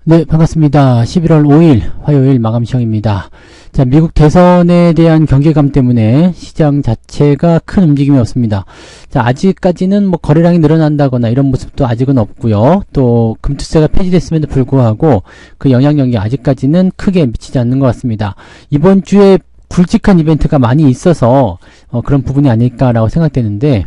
네, 반갑습니다. 11월 5일 화요일 마감 시황입니다. 자, 미국 대선에 대한 경계감 때문에 시장 자체가 큰 움직임이 없습니다. 자, 아직까지는 뭐 거래량이 늘어난다거나 이런 모습도 아직은 없고요. 또 금투세가 폐지됐음에도 불구하고 그 영향력이 아직까지는 크게 미치지 않는 것 같습니다. 이번 주에 굵직한 이벤트가 많이 있어서 그런 부분이 아닐까라고 생각되는데,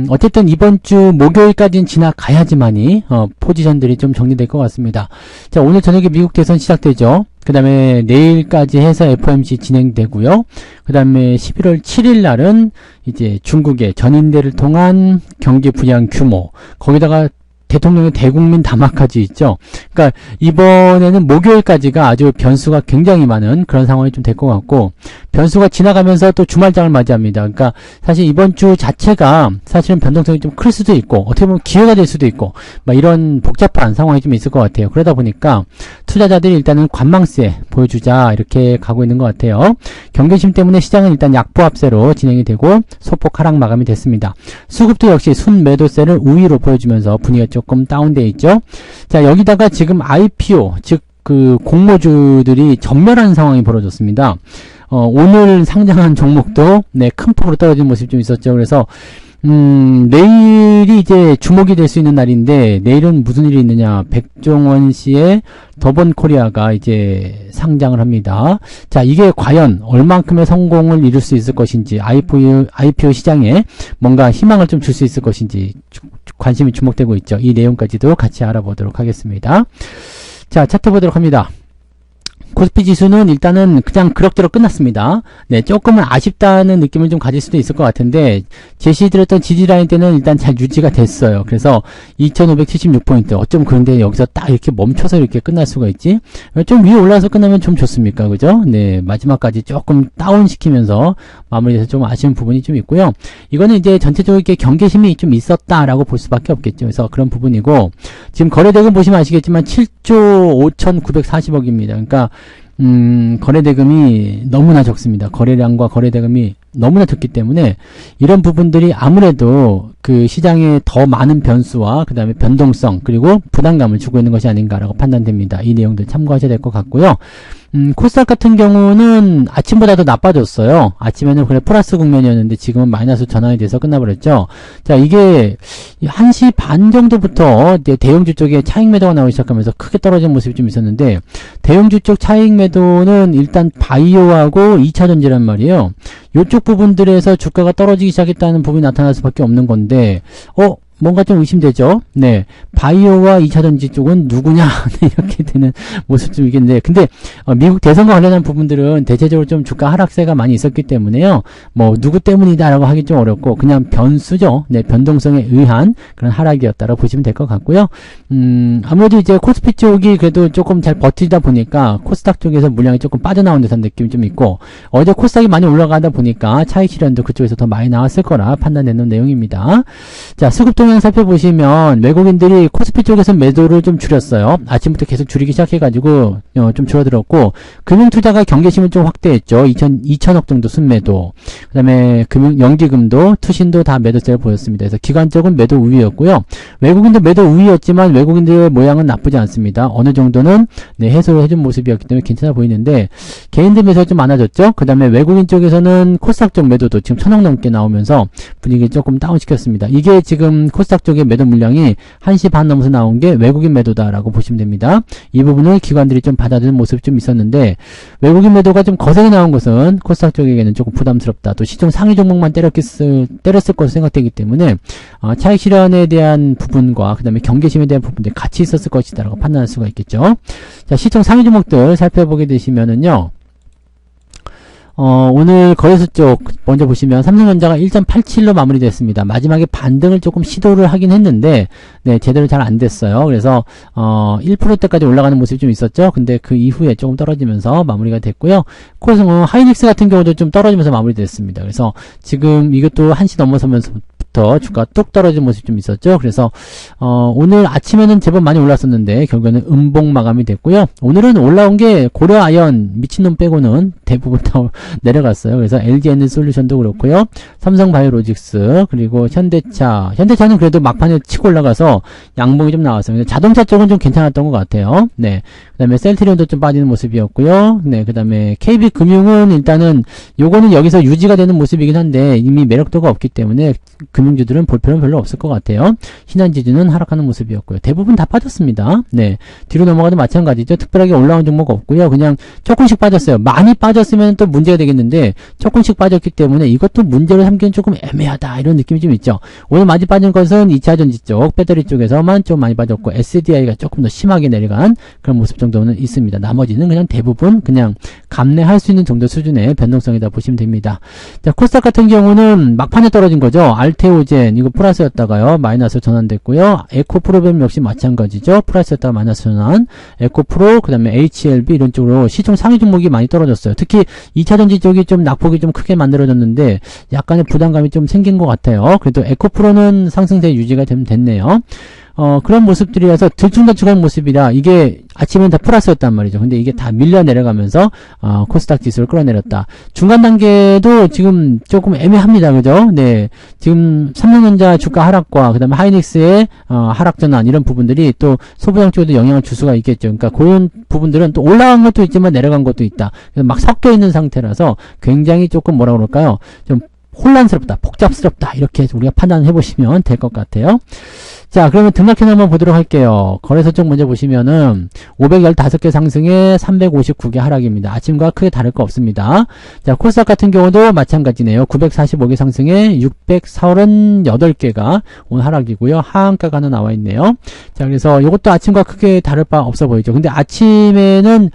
어쨌든 이번 주 목요일까지는 지나가야지만이 포지션들이 좀 정리될 것 같습니다. 자, 오늘 저녁에 미국 대선 시작되죠. 그 다음에 내일까지 해서 FOMC 진행되고요. 그 다음에 11월 7일 날은 이제 중국의 전인대를 통한 경기 부양 규모, 거기다가 대통령의 대국민 담화까지 있죠. 그러니까 이번에는 목요일까지가 아주 변수가 굉장히 많은 그런 상황이 좀 될 것 같고, 변수가 지나가면서 또 주말장을 맞이합니다. 그러니까 사실 이번 주 자체가 사실은 변동성이 좀 클 수도 있고, 어떻게 보면 기회가 될 수도 있고, 막 이런 복잡한 상황이 좀 있을 것 같아요. 그러다 보니까 투자자들이 일단은 관망세 보여주자 이렇게 가고 있는 것 같아요. 경계심 때문에 시장은 일단 약보합세로 진행이 되고 소폭 하락 마감이 됐습니다. 수급도 역시 순매도세를 우위로 보여주면서 분위기가 조금 다운되어 있죠. 자, 여기다가 지금 IPO, 즉 그 공모주들이 전멸하는 상황이 벌어졌습니다. 오늘 상장한 종목도 큰 폭으로 떨어진 모습이 좀 있었죠. 그래서 내일이 이제 주목이 될 수 있는 날인데, 내일은 무슨 일이 있느냐. 백종원 씨의 더본코리아가 이제 상장을 합니다. 자, 이게 과연 얼만큼의 성공을 이룰 수 있을 것인지, IPO 시장에 뭔가 희망을 좀 줄 수 있을 것인지 관심이 주목되고 있죠. 이 내용까지도 같이 알아보도록 하겠습니다. 자, 차트 보도록 합니다. 코스피 지수는 일단은 그냥 그럭저럭 끝났습니다. 네, 조금은 아쉽다는 느낌을 좀 가질 수도 있을 것 같은데, 제시드렸던 지지라인 때는 일단 잘 유지가 됐어요. 그래서 2576포인트. 어쩜 그런데 여기서 딱 이렇게 멈춰서 이렇게 끝날 수가 있지? 좀 위에 올라와서 끝나면 좀 좋습니까? 그죠? 네, 마지막까지 조금 다운시키면서 마무리돼서 좀 아쉬운 부분이 좀 있고요. 이거는 이제 전체적으로 이렇게 경계심이 좀 있었다라고 볼 수밖에 없겠죠. 그래서 그런 부분이고, 지금 거래대금 보시면 아시겠지만 7조 5,940억입니다. 그러니까 거래대금이 너무나 적습니다. 거래량과 거래대금이 너무나 적기 때문에 이런 부분들이 아무래도 그 시장에 더 많은 변수와 그 다음에 변동성 그리고 부담감을 주고 있는 것이 아닌가라고 판단됩니다. 이 내용들 참고하셔야 될 것 같고요. 코스닥 같은 경우는 아침보다 더 나빠졌어요. 아침에는 그래 플러스 국면이었는데 지금은 마이너스 전환이 돼서 끝나버렸죠. 자, 이게 1시 반 정도부터 이제 대형주 쪽에 차익 매도가 나오기 시작하면서 크게 떨어진 모습이 좀 있었는데, 대형주 쪽 차익 매도는 일단 바이오하고 2차전지란 말이에요. 이쪽 부분들에서 주가가 떨어지기 시작했다는 부분이 나타날 수밖에 없는 건데, 뭔가 좀 의심되죠? 네. 바이오와 2차전지 쪽은 누구냐? 이렇게 되는 모습 좀 있겠는데, 근데, 미국 대선과 관련한 부분들은 대체적으로 좀 주가 하락세가 많이 있었기 때문에요. 뭐, 누구 때문이다라고 하기 좀 어렵고, 그냥 변수죠. 네. 변동성에 의한 그런 하락이었다라고 보시면 될 것 같고요. 아무래도 이제 코스피 쪽이 그래도 조금 잘 버티다 보니까, 코스닥 쪽에서 물량이 조금 빠져나온 듯한 느낌이 좀 있고, 어제 코스닥이 많이 올라가다 보니까 차익 실현도 그쪽에서 더 많이 나왔을 거라 판단되는 내용입니다. 자, 수급 동향 살펴보시면 외국인들이 코스피 쪽에서 매도를 좀 줄였어요. 아침부터 계속 줄이기 시작해가지고 좀 줄어들었고, 금융투자가 경계심을 좀 확대했죠. 2천억 정도 순매도. 그 다음에 연기금도 투신도 다 매도세를 보였습니다. 그래서 기관 쪽은 매도 우위였고요. 외국인도 매도 우위였지만 외국인들의 모양은 나쁘지 않습니다. 어느 정도는 해소를 해준 모습이었기 때문에 괜찮아 보이는데, 개인들 매수가 좀 많아졌죠. 그 다음에 외국인 쪽에서는 코스닥 쪽 매도도 지금 1,000억 넘게 나오면서 분위기를 조금 다운시켰습니다. 이게 지금 코스닥 쪽의 매도 물량이 1시 반 넘어서 나온 게 외국인 매도다라고 보시면 됩니다. 이 부분을 기관들이 좀 받아들이는 모습이 좀 있었는데, 외국인 매도가 좀 거세게 나온 것은 코스닥 쪽에게는 조금 부담스럽다. 또 시총 상위 종목만 때렸을 것으로 생각되기 때문에 차익 실현에 대한 부분과 그 다음에 경계심에 대한 부분들이 같이 있었을 것이다라고 판단할 수가 있겠죠. 자, 시총 상위 종목들 살펴보게 되시면은요. 오늘 거래소 쪽 먼저 보시면 삼성전자가 1.87로 마무리됐습니다. 마지막에 반등을 조금 시도를 하긴 했는데, 네, 제대로 잘 안 됐어요. 그래서 1%대까지 올라가는 모습이 좀 있었죠. 근데 그 이후에 조금 떨어지면서 마무리가 됐고요. 코스모 하이닉스 같은 경우도 좀 떨어지면서 마무리됐습니다. 그래서 지금 이것도 1시 넘어서면서 주가 뚝 떨어진 모습이 좀 있었죠. 그래서 오늘 아침에는 제법 많이 올랐었는데 결국에는 음봉 마감이 됐고요. 오늘은 올라온 게 고려아연 미친놈 빼고는 대부분 다 내려갔어요. 그래서 LG에너지솔루션도 그렇고요. 삼성바이오로직스 그리고 현대차는 그래도 막판에 치고 올라가서 양봉이 좀 나왔어요. 자동차 쪽은 좀 괜찮았던 것 같아요. 네, 그다음에 셀트리온도 좀 빠지는 모습이었고요. 네, 그다음에 KB금융은 일단은 요거는 여기서 유지가 되는 모습이긴 한데 이미 매력도가 없기 때문에 금융주들은 볼 필요는 별로 없을 것 같아요. 신한지주는 하락하는 모습이었고요. 대부분 다 빠졌습니다. 네, 뒤로 넘어가도 마찬가지죠. 특별하게 올라온 종목 없고요. 그냥 조금씩 빠졌어요. 많이 빠졌으면 또 문제가 되겠는데 조금씩 빠졌기 때문에 이것도 문제를 삼기는 조금 애매하다 이런 느낌이 좀 있죠. 오늘 많이 빠진 것은 2차전지 쪽, 배터리 쪽에서만 좀 많이 빠졌고 SDI가 조금 더 심하게 내려간 그런 모습 정도는 있습니다. 나머지는 그냥 대부분 그냥 감내할 수 있는 정도 수준의 변동성이다 보시면 됩니다. 자, 코스닥 같은 경우는 막판에 떨어진 거죠. 알테오젠 이거 플러스였다가요 마이너스로 전환됐고요. 에코프로뱀 역시 마찬가지죠. 플러스였다가 마이너스 전환. 에코프로 그다음에 HLB 이런 쪽으로 시총 상위 종목이 많이 떨어졌어요. 특히 2차전지 쪽이 좀 낙폭이 좀 크게 만들어졌는데 약간의 부담감이 좀 생긴 것 같아요. 그래도 에코프로는 상승세 유지가 됐네요. 그런 모습들이라서 들쭉날쭉한 모습이라 이게 아침엔 다 플러스였단 말이죠. 근데 이게 다 밀려 내려가면서 코스닥 지수를 끌어내렸다. 중간 단계도 지금 조금 애매합니다. 그죠? 네. 지금 삼성전자 주가 하락과 그다음에 하이닉스의 하락 전환 이런 부분들이 또 소부장 쪽에도 영향을 줄 수가 있겠죠. 그러니까 그런 부분들은 또 올라간 것도 있지만 내려간 것도 있다. 그래서 막 섞여 있는 상태라서 굉장히 조금 뭐라 그럴까요? 좀 혼란스럽다, 복잡스럽다 이렇게 우리가 판단해 보시면 될 것 같아요. 자, 그러면 등락현 한번 보도록 할게요. 거래소 쪽 먼저 보시면은 515개 상승에 359개 하락입니다. 아침과 크게 다를 거 없습니다. 자, 코스닥 같은 경우도 마찬가지네요. 945개 상승에 638개가 오늘 하락이고요. 하한가가 하나 나와 있네요. 자, 그래서 이것도 아침과 크게 다를 바 없어 보이죠. 근데 아침에는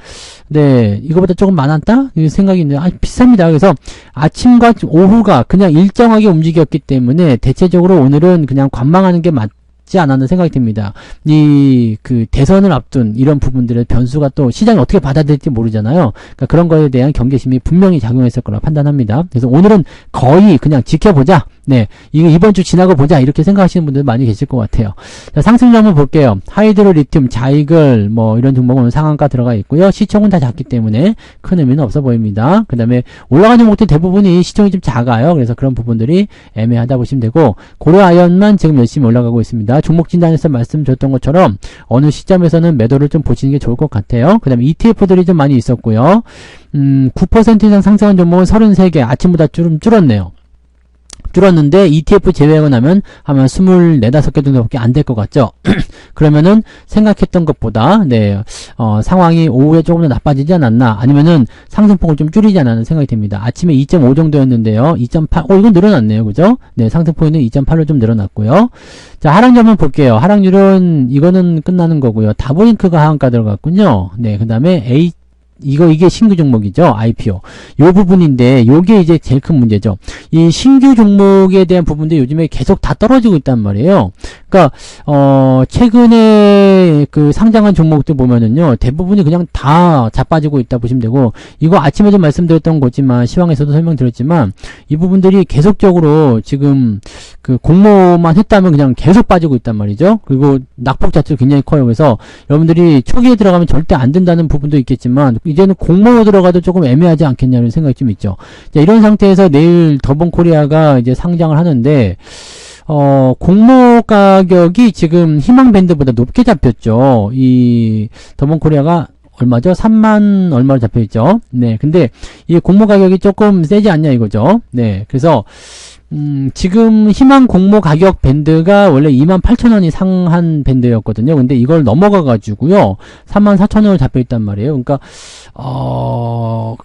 네, 이거보다 조금 많았다? 이 생각이 있는데, 비쌉니다. 그래서 아침과 오후가 그냥 일정하게 움직였기 때문에 대체적으로 오늘은 그냥 관망하는 게 맞지 않았는 생각이 듭니다. 대선을 앞둔 이런 부분들의 변수가 또 시장이 어떻게 받아들일지 모르잖아요. 그러니까 그런 거에 대한 경계심이 분명히 작용했을 거라 판단합니다. 그래서 오늘은 거의 그냥 지켜보자. 네, 이번 주 지나고 보자 이렇게 생각하시는 분들 많이 계실 것 같아요. 자, 상승률 한번 볼게요. 하이드로 리튬, 자이글 뭐 이런 종목은 오늘 상한가 들어가 있고요. 시총은 다 작기 때문에 큰 의미는 없어 보입니다. 그 다음에 올라가는 종목들 대부분이 시총이 좀 작아요. 그래서 그런 부분들이 애매하다 보시면 되고 고려아연만 지금 열심히 올라가고 있습니다. 종목 진단에서 말씀드렸던 것처럼 어느 시점에서는 매도를 좀 보시는 게 좋을 것 같아요. 그 다음에 ETF들이 좀 많이 있었고요. 9% 이상 상승한 종목은 33개, 아침보다 좀 줄었네요. 줄었는데 ETF 제외하고 나면 아마 24, 5개 정도밖에 안 될 것 같죠. 그러면은 생각했던 것보다 상황이 오후에 조금 더 나빠지지 않았나, 아니면은 상승폭을 좀 줄이지 않았나 생각이 듭니다. 아침에 2.5 정도였는데요. 2.8, 이건 늘어났네요. 그죠? 네, 상승폭은 2.8로 좀 늘어났고요. 자, 하락률 한번 볼게요. 하락률은 이거는 끝나는 거고요. 다보링크가 하한가 들어갔군요. 네, 그 다음에 이게 신규 종목이죠. IPO. 요 부분인데, 요게 이제 제일 큰 문제죠. 이 신규 종목에 대한 부분도 요즘에 계속 다 떨어지고 있단 말이에요. 그러니까, 최근에 상장한 종목들 보면은요, 대부분이 그냥 다 자빠지고 있다 보시면 되고, 이거 아침에도 말씀드렸던 거지만, 시황에서도 설명드렸지만, 이 부분들이 계속적으로 지금 공모만 했다면 그냥 계속 빠지고 있단 말이죠. 그리고 낙폭 자체도 굉장히 커요. 그래서 여러분들이 초기에 들어가면 절대 안 된다는 부분도 있겠지만, 이제는 공모로 들어가도 조금 애매하지 않겠냐는 생각이 좀 있죠. 자, 이런 상태에서 내일 더본코리아가 이제 상장을 하는데, 공모 가격이 지금 희망밴드보다 높게 잡혔죠. 이 더본코리아가 얼마죠? 3만 얼마로 잡혀있죠. 네, 근데 이 공모 가격이 조금 세지 않냐 이거죠. 네, 그래서 지금 희망 공모 가격 밴드가 원래 28,000원이 상한 밴드였거든요. 근데 이걸 넘어가가지고요, 34,000원으로 잡혀있단 말이에요. 그러니까,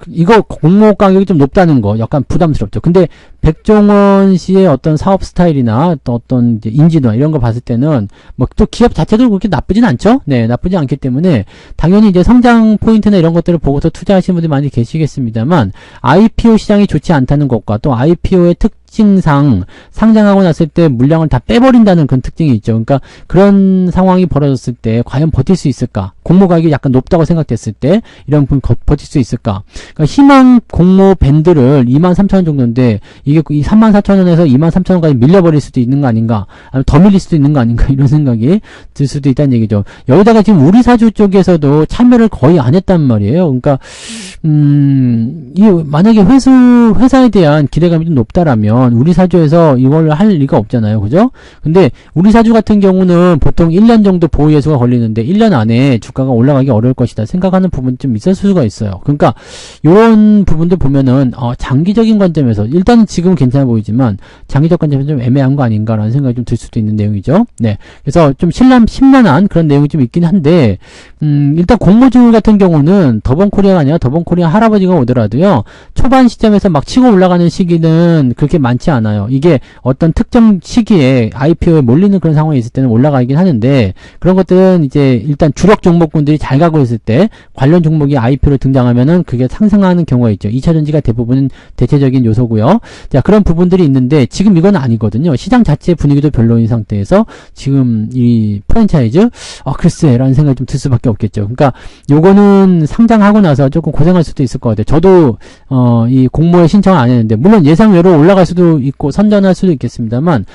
이거 공모 가격이 좀 높다는 거 약간 부담스럽죠. 근데 백종원 씨의 어떤 사업 스타일이나 또 어떤 이제 인지도나 이런 거 봤을 때는 뭐 또 기업 자체도 그렇게 나쁘진 않죠. 네, 나쁘지 않기 때문에 당연히 이제 성장 포인트나 이런 것들을 보고서 투자하시는 분들이 많이 계시겠습니다만, IPO 시장이 좋지 않다는 것과 또 IPO의 특징상 상장하고 났을 때 물량을 다 빼버린다는 그런 특징이 있죠. 그러니까 그런 상황이 벌어졌을 때 과연 버틸 수 있을까? 공모 가격이 약간 높다고 생각됐을 때 이런 부분 버틸 수 있을까? 그러니까 희망 공모 밴드를 23,000원 정도인데 이게 이 34,000원에서 23,000원까지 밀려버릴 수도 있는 거 아닌가? 아니면 더 밀릴 수도 있는 거 아닌가? 이런 생각이 들 수도 있다는 얘기죠. 여기다가 지금 우리 사주 쪽에서도 참여를 거의 안 했단 말이에요. 그러니까 만약에 회사에 대한 기대감이 좀 높다라면 우리 사주에서 이걸 할 리가 없잖아요. 그죠? 근데 우리 사주 같은 경우는 보통 1년 정도 보유 예수가 걸리는데 1년 안에 주가가 올라가기 어려울 것이다 생각하는 부분이 좀 있을 수가 있어요. 그러니까 이런 부분들 보면은 장기적인 관점에서 일단은 지금은 괜찮아 보이지만 장기적 관점에서 좀 애매한 거 아닌가라는 생각이 좀 들 수도 있는 내용이죠. 네, 그래서 좀 심란한 그런 내용이 좀 있긴 한데 일단 공모주 같은 경우는 더본코리아가 아니라 더본코리아 할아버지가 오더라도요 초반 시점에서 막 치고 올라가는 시기는 그렇게 많지 않아요. 이게 어떤 특정 시기에 IPO에 몰리는 그런 상황이 있을 때는 올라가긴 하는데 그런 것들은 이제 일단 주력 종목군들이 잘 가고 있을 때 관련 종목이 IPO로 등장하면은 그게 상승하는 경우가 있죠. 2차전지가 대부분 대체적인 요소고요. 자, 그런 부분들이 있는데 지금 이건 아니거든요. 시장 자체 분위기도 별로인 상태에서 지금 이 프랜차이즈 글쎄 라는 생각이 좀 들 수밖에 없겠죠. 그러니까 요거는 상장하고 나서 조금 고생할 수도 있을 것 같아요. 저도 이 공모에 신청을 안 했는데 물론 예상외로 올라갈 수도 있고 선전할 수도 있겠습니다만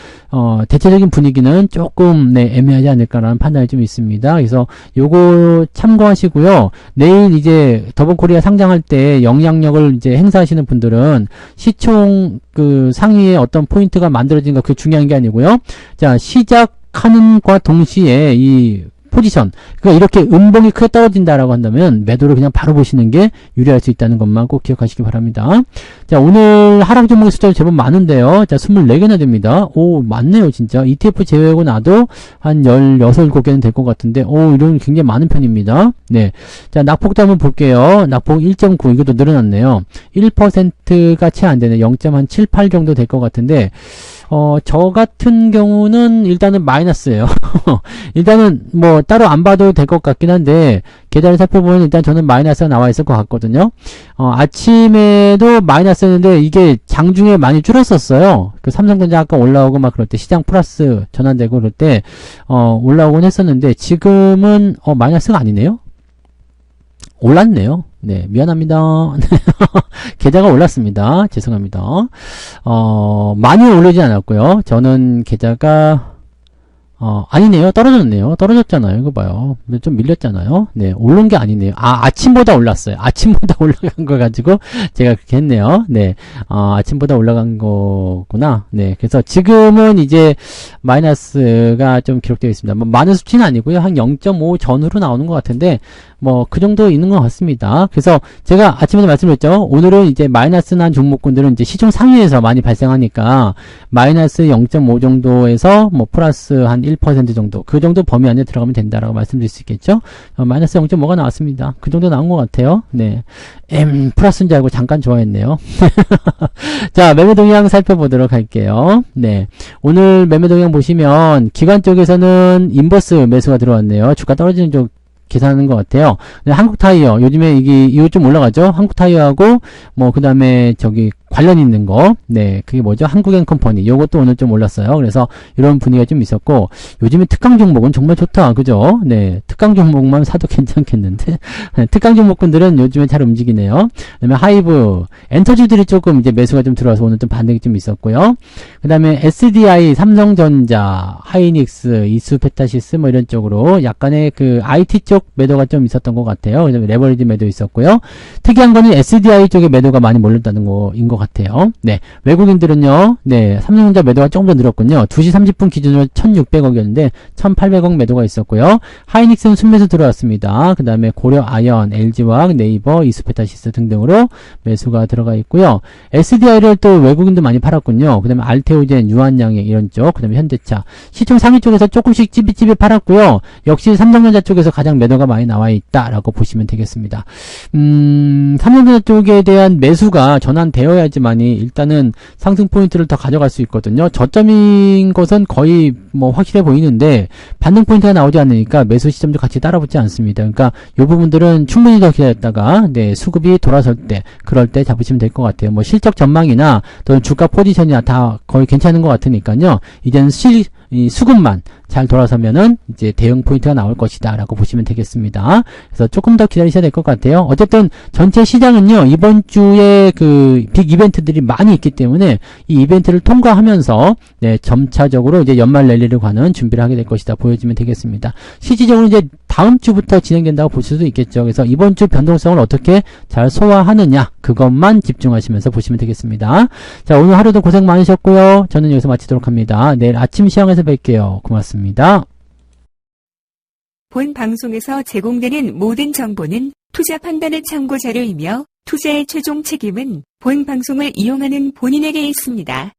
대체적인 분위기는 조금 애매하지 않을까라는 판단이 좀 있습니다. 그래서 요거 참고하시고요. 내일 이제 더본코리아 상장할 때 영향력을 이제 행사하시는 분들은 시총 그 상위에 어떤 포인트가 만들어진가 그게 중요한 게 아니고요. 자, 시작하는과 동시에 이 포지션, 그러니까 이렇게 음봉이 크게 떨어진다라고 한다면 매도를 그냥 바로 보시는 게 유리할 수 있다는 것만 꼭 기억하시기 바랍니다. 자, 오늘 하락 종목의 숫자가 제법 많은데요. 자, 24개나 됩니다. 오, 많네요, 진짜. ETF 제외하고 나도 한 16, 7개는 될 것 같은데, 이런 굉장히 많은 편입니다. 네. 자, 낙폭도 한번 볼게요. 낙폭 1.9, 이것도 늘어났네요. 1%가 채 안 되네. 0.78 정도 될 것 같은데, 저 같은 경우는 일단은 마이너스예요. 일단은 뭐 따로 안 봐도 될 것 같긴 한데 계좌를 살펴보면 일단 저는 마이너스가 나와 있을 것 같거든요. 아침에도 마이너스였는데 이게 장중에 많이 줄었었어요. 그 삼성전자 아까 올라오고 막 그럴 때 시장 플러스 전환되고 그럴 때 올라오곤 했었는데 지금은 마이너스가 아니네요. 올랐네요. 네, 미안합니다. 계좌가 올랐습니다. 죄송합니다. 많이 오르지 않았고요. 저는 계좌가 아니네요. 떨어졌네요. 떨어졌잖아요. 이거 봐요. 좀 밀렸잖아요. 네, 오른 게 아니네요. 아침보다 올랐어요. 아침보다 올라간 거 가지고 제가 그렇게 했네요. 네, 아침보다 올라간 거구나. 네, 그래서 지금은 이제 마이너스가 좀 기록되어 있습니다. 뭐 많은 수치는 아니고요. 한 0.5 전후로 나오는 것 같은데 뭐 그 정도 있는 것 같습니다. 그래서 제가 아침에도 말씀드렸죠. 오늘은 이제 마이너스 난 종목군들은 이제 시총 상위에서 많이 발생하니까 마이너스 0.5 정도에서 뭐 플러스 한 1% 정도 그 정도 범위 안에 들어가면 된다라고 말씀드릴 수 있겠죠. 마이너스 0.5가 나왔습니다. 그 정도 나온 것 같아요. 네, 플러스인 줄 알고 잠깐 좋아했네요. 자, 매매 동향 살펴보도록 할게요. 네, 오늘 매매 동향 보시면 기관 쪽에서는 인버스 매수가 들어왔네요. 주가 떨어지는 쪽 계산하는 것 같아요. 한국타이어 요즘에 이거 좀 올라가죠. 한국타이어하고 뭐 그 다음에 저기 관련 있는 거, 네, 그게 뭐죠? 한국앤컴퍼니. 요것도 오늘 좀 올랐어요. 그래서 이런 분위기가 좀 있었고, 요즘에 특강 종목은 정말 좋다. 그죠? 네, 특강 종목만 사도 괜찮겠는데. 특강 종목군들은 요즘에 잘 움직이네요. 그 다음에 하이브, 엔터지들이 조금 이제 매수가 좀 들어와서 오늘 좀 반등이 좀 있었고요. 그 다음에 SDI, 삼성전자, 하이닉스, 이수페타시스 뭐 이런 쪽으로 약간의 그 IT 쪽 매도가 좀 있었던 것 같아요. 그 다음에 레버리지 매도 있었고요. 특이한 거는 SDI 쪽에 매도가 많이 몰렸다는 거인 것 같아요. 네, 외국인들은요, 네, 삼성전자 매도가 조금 더 늘었군요. 2시 30분 기준으로 1,600억이었는데 1,800억 매도가 있었고요. 하이닉스는 순매수 들어왔습니다. 그 다음에 고려아연, LG화학, 네이버, 이수페타시스 등등으로 매수가 들어가 있고요. SDI를 또 외국인도 많이 팔았군요. 그 다음에 알테오젠, 유한양행 이런 쪽, 그 다음에 현대차. 시총 상위 쪽에서 조금씩 찌비찌비 팔았고요. 역시 삼성전자 쪽에서 가장 매도가 많이 나와 있다라고 보시면 되겠습니다. 삼성전자 쪽에 대한 매수가 전환되어야지만이 일단은 상승 포인트를 더 가져갈 수 있거든요. 저점인 것은 거의 뭐 확실해 보이는데 반등 포인트가 나오지 않으니까 매수 시점도 같이 따라붙지 않습니다. 그러니까 이 부분들은 충분히 더 기다렸다가 네, 수급이 돌아설 때 그럴 때 잡으시면 될 것 같아요. 뭐 실적 전망이나 또는 주가 포지션이나 다 거의 괜찮은 것 같으니까요. 이제는 이 수급만 잘 돌아서면은 이제 대응 포인트가 나올 것이다라고 보시면 되겠습니다. 그래서 조금 더 기다리셔야 될 것 같아요. 어쨌든 전체 시장은요, 이번 주에 그 빅 이벤트들이 많이 있기 때문에 이 이벤트를 통과하면서 네, 점차적으로 이제 연말 랠리를 가는 준비를 하게 될 것이다 보여지면 되겠습니다. 실질적으로 이제 다음 주부터 진행된다고 볼 수도 있겠죠. 그래서 이번 주 변동성을 어떻게 잘 소화하느냐, 그것만 집중하시면서 보시면 되겠습니다. 자, 오늘 하루도 고생 많으셨고요. 저는 여기서 마치도록 합니다. 내일 아침 시황에서 뵐게요. 고맙습니다. 본 방송에서 제공되는 모든 정보는 투자 판단의 참고 자료이며 투자의 최종 책임은 본 방송을 이용하는 본인에게 있습니다.